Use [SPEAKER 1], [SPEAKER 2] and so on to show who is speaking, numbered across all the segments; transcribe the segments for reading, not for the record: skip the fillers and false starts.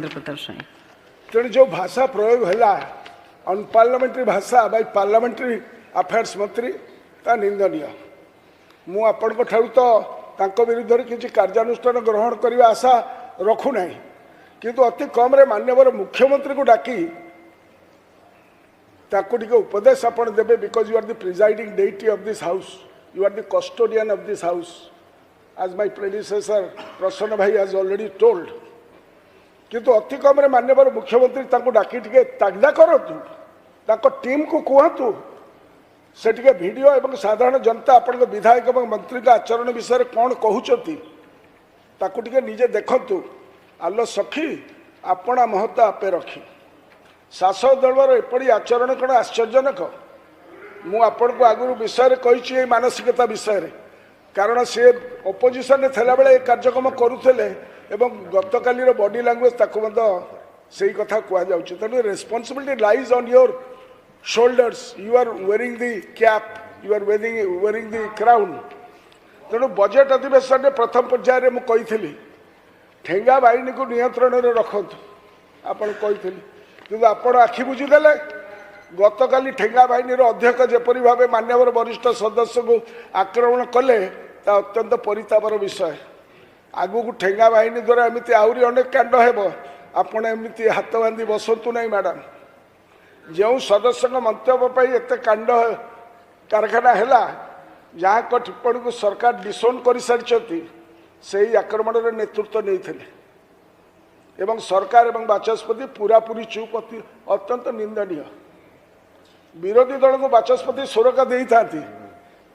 [SPEAKER 1] तेणु जो भाषा प्रयोग है अनपार्लियामेंट्री भाषा बाय पार्लियामेंट्री अफेयर्स मंत्री ता निंदनीय। मु आपण तो विरुद्ध किसी कार्यानुष्ठान ग्रहण करने आशा रखुना किंतु अति कम माननीय मुख्यमंत्री को डाकी ताकू उपदेश आपण देबे because you are the presiding deity of this house, you are the custodian of this house as my predecessor प्रसन्न भाई has already told। किंतु अति कम माननीय मुख्यमंत्री ताकू डाकी टिके तागदा करतु टीम को कहतु से टिके वीडियो एवं साधारण जनता आपण विधायक और मंत्री का आचरण विषय कौन कहते ताकू टिके निजे देखंतु। आलो सखी आपणा महत्व आपे रखी शासक दलर एपरी आचरण कौन आश्चर्यजनक। मु आपण को आगुरी विषय कही मानसिकता विषय कारण से अपोजिशन में थला बेले कार्यक्रम करुले एवं गतकाली बॉडी लैंग्वेज ताकू से कथा कह तेणु responsibility lies on your shoulders. You are wearing the cap, you are wearing the crown. तेणु बजेट अधिवेशन में प्रथम पर्यायर में कही ठेंगा बाहिनी को नियंत्रण में रखतु आपड़ कही कि आपण आखि बुझीदे गतकाली ठेंगा बाहिनी अध्यक्ष जेपरी भाव मान्यवर वरिष्ठ सदस्य को आक्रमण कले ता अत्यंत परितापर विषय। आगु को ठेंगा बाहिनी द्वारा एमती आहरी अनेक कांड हेब आपण एमती हाथ बांधी बसतु नहीं मैडम। जो सदस्य मंतव्य एत कांड कारखाना है जहाँ को टिप्पणी को सरकार डिसोन कर सारी से आक्रमण नेतृत्व नहीं एवं सरकार एवं बाचस्पति पूरापूरी चुप अत्यंत निंदनीय। विरोधी दल को बाचस्पति सुरक्षा दे था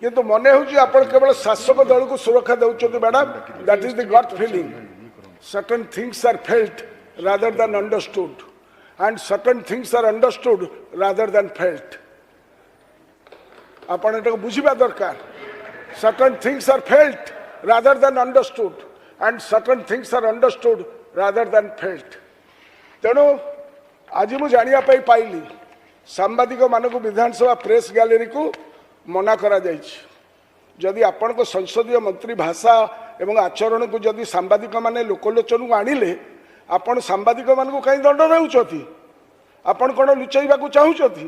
[SPEAKER 1] किंतु मन हो केवल शासक दल को सुरक्षा दे madam. That is the gut feeling. Certain things are felt rather than understood and certain things are understood rather than felt. आपण एटा बुझिबा दरकार। Certain things are felt rather than understood and certain things are understood rather than felt. तेणु आज मु जानिया पाइली सांबादिक मानक विधानसभा press gallery को मना करा जदि आपण को संसदीय मंत्री भाषा एवं आचरण को जदि सांबादिक माने लोकलोचन को आनिले आपण सांबादिक मान को कहीं दंड देउछथि? आपण कोन लुचाइबा को चाहुछथि?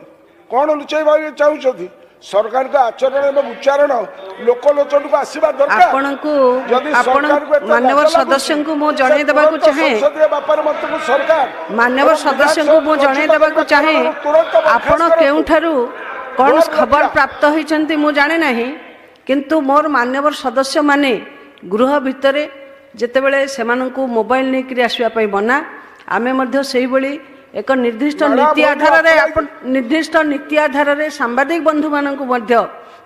[SPEAKER 1] कोन लुचाइबा चाहुछथि? सरकार का आचरण एवं उच्चारण लोकलोचन को आसीबा दरकार।
[SPEAKER 2] आपण को माननीय सदस्य को मो जणे देबा को चाहे
[SPEAKER 1] संसदीय व्यापार मंत्री को सरकार
[SPEAKER 2] माननीय सदस्य को मो जणे देबा को चाहे आपण केउठारु कौन खबर प्राप्त होइछन्ति मु जाने नाही किंतु मोर मान्यवर सदस्य माने गृह भितरे जेतेबेले सेमानंकु मोबाइल नै करी आसीबा पई बना आमे मध्ये सेही बळी एक निर्दिष्ट नीति आधार रे सांबादिक बंधु मानंकु मध्ये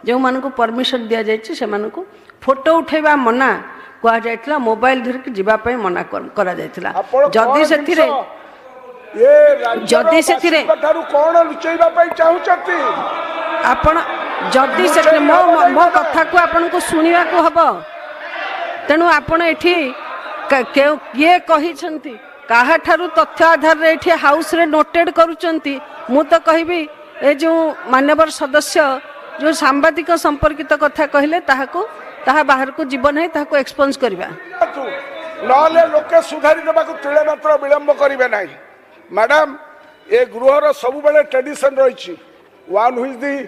[SPEAKER 2] जो मानंकु परमिशन दिया जायछि सेमानंकु फोटो उठेबा मना कहा जायतिला मोबाइल धरि के जिबा पई मना करा जायतिला। जदि सेथिरे
[SPEAKER 1] कोन लुचैबा पई चाहुचथि
[SPEAKER 2] आपण जदि सेथिरे मो कथा को आपण को सुनिबा को हबो। तेनु आपण एठी किए कहि छंती काहा ठारू तथ्य आधार रे एठी हाउस रे नोटेड करूचंती। मु तो कहबी ए जो मान्यवर सदस्य जो सांबादिक संपर्कित कथा कहले ताहा बाहर को जीवन है ताहा को एक्सपोज करबा
[SPEAKER 1] नले लोके सुधारी देबा को तिले मात्र विलंब करिवे नाही। मैडम ए गृहर सब बेले ट्रेडिशन रही one who is the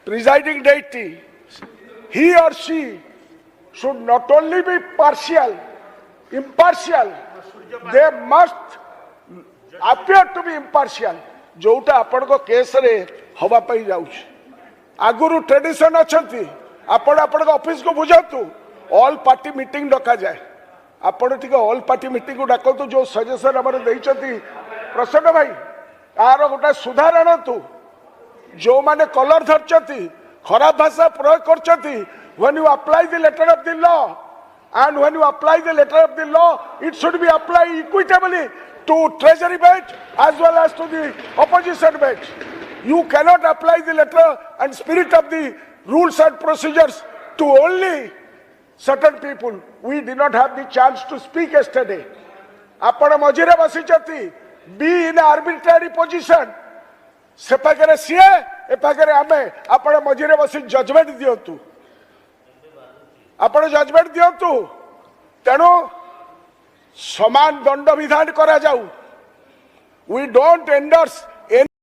[SPEAKER 1] presiding deity he or she should not only be partial impartial they must appear to be impartial जोटा आपण को केस रे हवा पई जाउछ। आगुरु ट्रेडिशन अछंती आपण आपण ऑफिस को बुझातु ऑल पार्टी मीटिंग डका जाए। आपण ठीक ऑल पार्टी मीटिंग को डाकतु जो सजेशन हमर देइछंती प्रसन्न भाई तार गोटे सुधार आणतु। जो माने कलर धरचती खराब भाषा प्रयोग करचती when you apply the letter of the law and when you apply the letter of the law it should be applied equitably to treasury bench as well as to the opposition bench. You cannot apply the letter and spirit of the rules and procedures to only certain people. We did not have the chance to speak yesterday. आपण मझिरे बसिचती be in an arbitrary position से पाखरे CA ए पाखरे आमे आपण मझिरे बसी judgement दियंतु आपण judgement दियंतु। तेणु समान दंड विधान करा जाऊ We don't endorse any